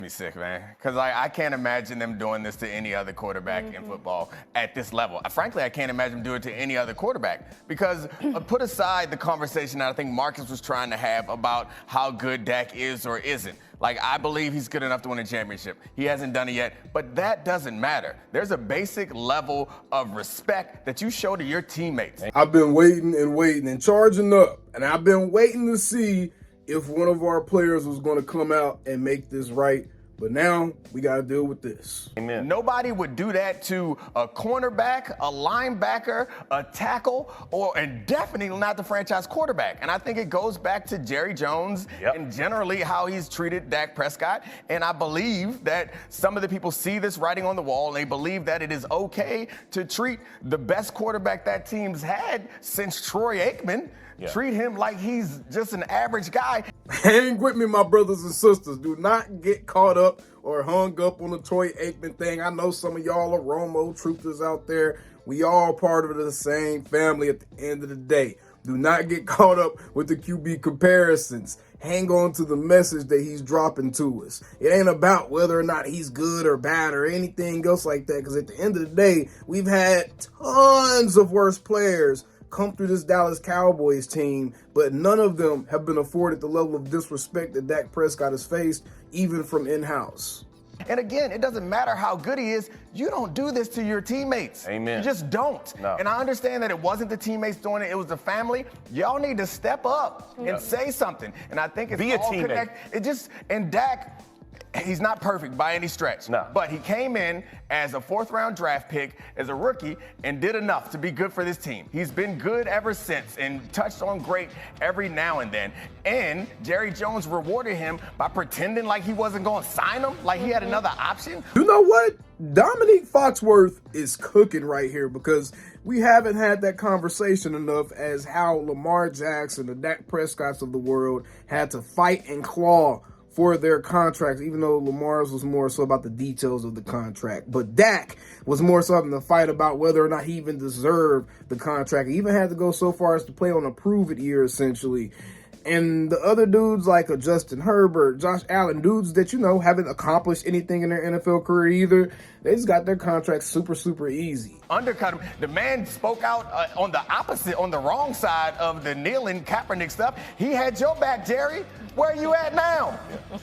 Me sick, man, because I can't imagine them doing this to any other quarterback in football at this level. Frankly, I can't imagine them doing it to any other quarterback because put aside the conversation that I think Marcus was trying to have about how good Dak is or isn't. Like, I believe he's good enough to win a championship. He hasn't done it yet, but that doesn't matter. There's a basic level of respect that you show to your teammates. I've been waiting and charging up, and I've been waiting to see if one of our players was going to come out and make this right. But now we got to deal with this. Amen. Nobody would do that to a cornerback, a linebacker, a tackle, and definitely not the franchise quarterback. And I think it goes back to Jerry Jones and generally how he's treated Dak Prescott. And I believe that some of the people see this writing on the wall and they believe that it is okay to treat the best quarterback that team's had since Troy Aikman. Treat him like he's just an average guy. Hang with me, my brothers and sisters. Do not get caught up or hung up on the Troy Aikman thing. I know some of y'all are Romo truthers out there. We all part of the same family at the end of the day. Do not get caught up with the QB comparisons. Hang on to the message that he's dropping to us. It ain't about whether or not he's good or bad or anything else like that, because at the end of the day, we've had tons of worse players come through this Dallas Cowboys team, but none of them have been afforded the level of disrespect that Dak Prescott has faced, even from in-house. And again, it doesn't matter how good he is. You don't do this to your teammates. Amen. You just don't. No. And I understand that it wasn't the teammates doing it. It was the family. Y'all need to step up and say something. And I think it's Be a all teammate. And Dak, he's not perfect by any stretch. No. But he came in as a fourth-round draft pick, as a rookie, and did enough to be good for this team. He's been good ever since and touched on great every now and then. And Jerry Jones rewarded him by pretending like he wasn't going to sign him, like he had another option. You know what? Dominique Foxworth is cooking right here, because we haven't had that conversation enough as how Lamar Jackson, the Dak Prescotts of the world, had to fight and claw for their contracts, even though Lamar's was more so about the details of the contract. But Dak was more so having to fight about whether or not he even deserved the contract. He even had to go so far as to play on a prove-it year, essentially. And the other dudes like a Justin Herbert, Josh Allen, dudes that, you know, haven't accomplished anything in their NFL career either, they just got their contracts super, super easy. Undercut him. The man spoke out on the wrong side of the kneeling Kaepernick stuff. He had your back, Jerry. Where are you at now?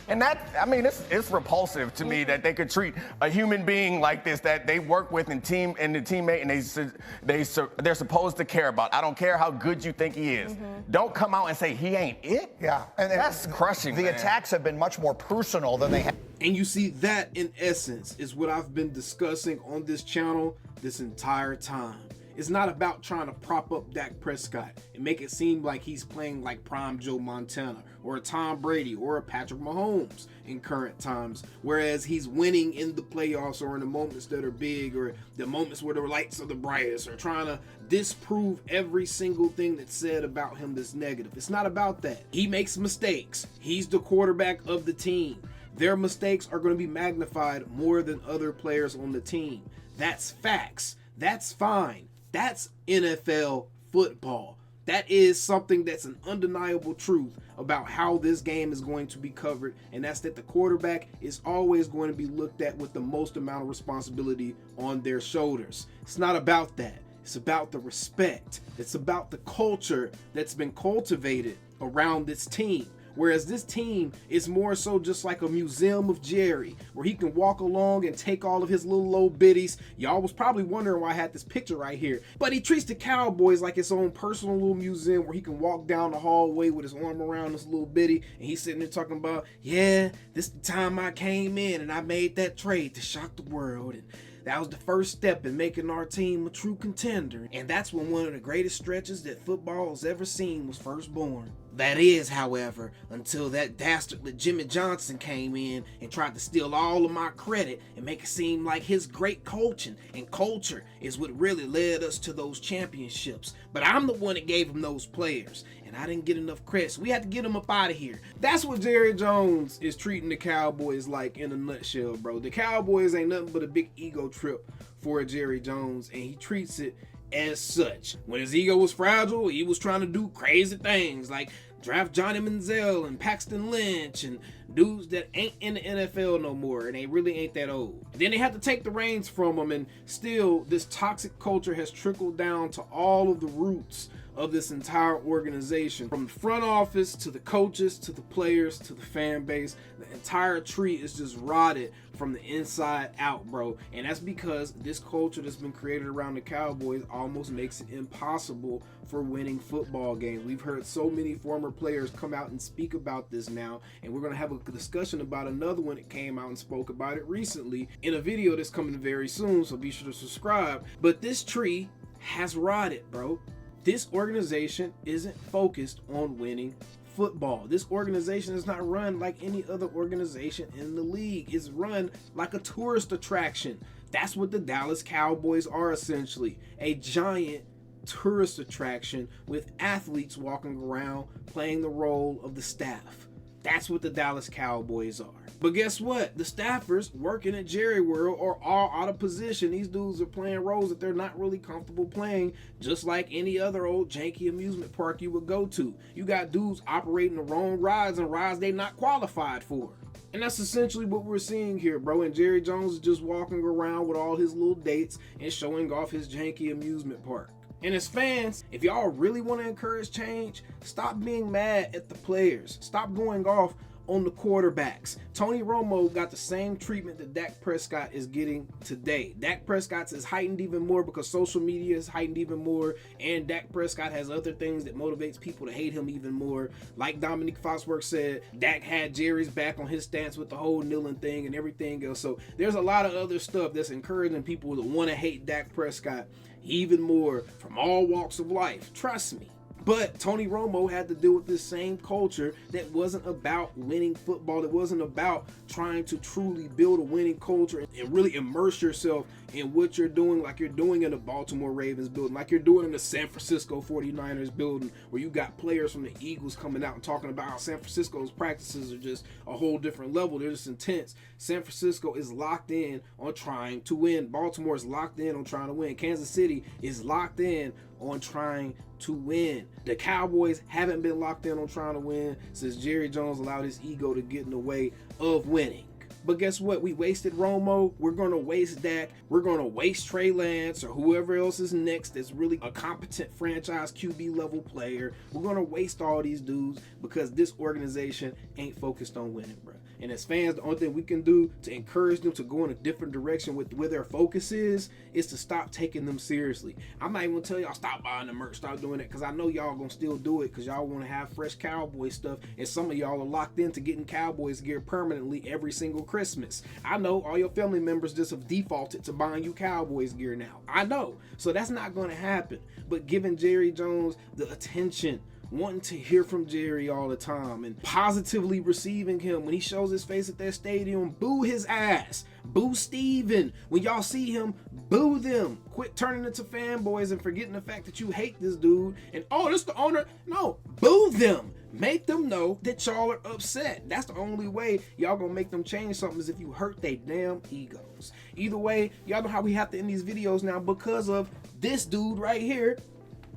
And that, I mean, it's repulsive to me that they could treat a human being like this that they work with and the teammate and they're supposed to care about. I don't care how good you think he is. Don't come out and say he ain't it. Yeah, and that's crushing. The man. attacks have been much more personal than they have. And you see, that in essence is what I've been discussing on this channel this entire time. It's not about trying to prop up Dak Prescott and make it seem like he's playing like prime Joe Montana or a Tom Brady or a Patrick Mahomes in current times, whereas he's winning in the playoffs or in the moments that are big or the moments where the lights are the brightest, or trying to disprove every single thing that's said about him that's negative. It's not about that. He makes mistakes. He's the quarterback of the team. Their mistakes are going to be magnified more than other players on the team. That's facts. That's fine. That's NFL football. That is something that's an undeniable truth about how this game is going to be covered, and that's that the quarterback is always going to be looked at with the most amount of responsibility on their shoulders. It's not about that. It's about the respect. It's about the culture that's been cultivated around this team. Whereas this team is more so just like a museum of Jerry, where he can walk along and take all of his little old biddies. Y'all was probably wondering why I had this picture right here. But he treats the Cowboys like his own personal little museum where he can walk down the hallway with his arm around this little biddy, and he's sitting there talking about, yeah, this is the time I came in and I made that trade to shock the world. And that was the first step in making our team a true contender. And that's when one of the greatest stretches that football has ever seen was first born. That is, however, until that dastardly Jimmy Johnson came in and tried to steal all of my credit and make it seem like his great coaching and culture is what really led us to those championships. But I'm the one that gave him those players, and I didn't get enough credit, so we had to get him up out of here. That's what Jerry Jones is treating the Cowboys like in a nutshell, bro. The Cowboys ain't nothing but a big ego trip for Jerry Jones, and he treats it as such. When his ego was fragile, he was trying to do crazy things like draft Johnny Manziel and Paxton Lynch and dudes that ain't in the NFL no more and they really ain't that old. Then they have to take the reins from them, and still this toxic culture has trickled down to all of the roots of this entire organization, from the front office to the coaches to the players to the fan base. The entire tree is just rotted from the inside out, bro. And that's because this culture that's been created around the Cowboys almost makes it impossible for winning football games. We've heard so many former players come out and speak about this now, and we're going to have a discussion about another one that came out and spoke about it recently in a video that's coming very soon, so be sure to subscribe. But this tree has rotted, bro. This organization isn't focused on winning football. This organization is not run like any other organization in the league. It's run like a tourist attraction. That's what the Dallas Cowboys are, essentially. A giant tourist attraction with athletes walking around playing the role of the staff. That's what the Dallas Cowboys are. But guess what? The staffers working at Jerry World are all out of position. These dudes are playing roles that they're not really comfortable playing, just like any other old janky amusement park you would go to. You got dudes operating the wrong rides and rides they're not qualified for. And that's essentially what we're seeing here, bro. And Jerry Jones is just walking around with all his little dates and showing off his janky amusement park. And as fans, if y'all really want to encourage change, stop being mad at the players. Stop going off on the quarterbacks. Tony Romo got the same treatment that Dak Prescott is getting today. Dak Prescott's is heightened even more because social media is heightened even more, and Dak Prescott has other things that motivates people to hate him even more. Like Dominique Foxworth said, Dak had Jerry's back on his stance with the whole kneeling thing and everything else. So there's a lot of other stuff that's encouraging people to want to hate Dak Prescott even more from all walks of life. Trust me. But Tony Romo had to deal with this same culture that wasn't about winning football. It wasn't about trying to truly build a winning culture and really immerse yourself in what you're doing, like you're doing in the Baltimore Ravens building, like you're doing in the San Francisco 49ers building, where you got players from the Eagles coming out and talking about how San Francisco's practices are just a whole different level. They're just intense. San Francisco is locked in on trying to win. Baltimore is locked in on trying to win. Kansas City is locked in on trying to win. The Cowboys haven't been locked in on trying to win since Jerry Jones allowed his ego to get in the way of winning. But guess what? We wasted Romo. We're going to waste Dak. We're going to waste Trey Lance or whoever else is next that's really a competent franchise QB level player. We're going to waste all these dudes because this organization ain't focused on winning, bro. And as fans, the only thing we can do to encourage them to go in a different direction with where their focus is to stop taking them seriously. I'm not even going to tell y'all stop buying the merch, stop doing that, because I know y'all going to still do it because y'all want to have fresh Cowboy stuff, and some of y'all are locked into getting Cowboys gear permanently every single Christmas. I know all your family members just have defaulted to buying you Cowboys gear now. I know. So that's not going to happen. But giving Jerry Jones the attention, wanting to hear from Jerry all the time and positively receiving him when he shows his face at that stadium, boo his ass, boo Steven. When y'all see him, boo them. Quit turning into fanboys and forgetting the fact that you hate this dude and, oh, this the owner. No, boo them. Make them know that y'all are upset. That's the only way y'all gonna make them change something, is if you hurt their damn egos. Either way, y'all know how we have to end these videos now because of this dude right here.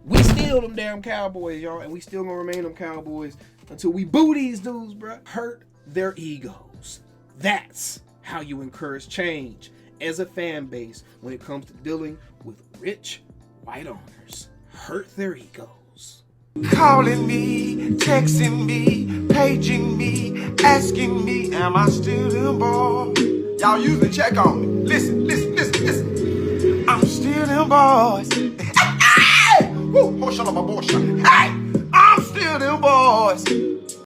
We still them damn Cowboys, y'all, and we still gonna remain them Cowboys until we boo these dudes, bruh. Hurt their egos. That's how you encourage change as a fan base when it comes to dealing with rich white owners. Hurt their egos. Calling me, texting me, paging me, asking me, am I still them boy? Y'all usually check on me. Listen. I'm still them boys. Hey! Woo! Hey! I'm still them boys.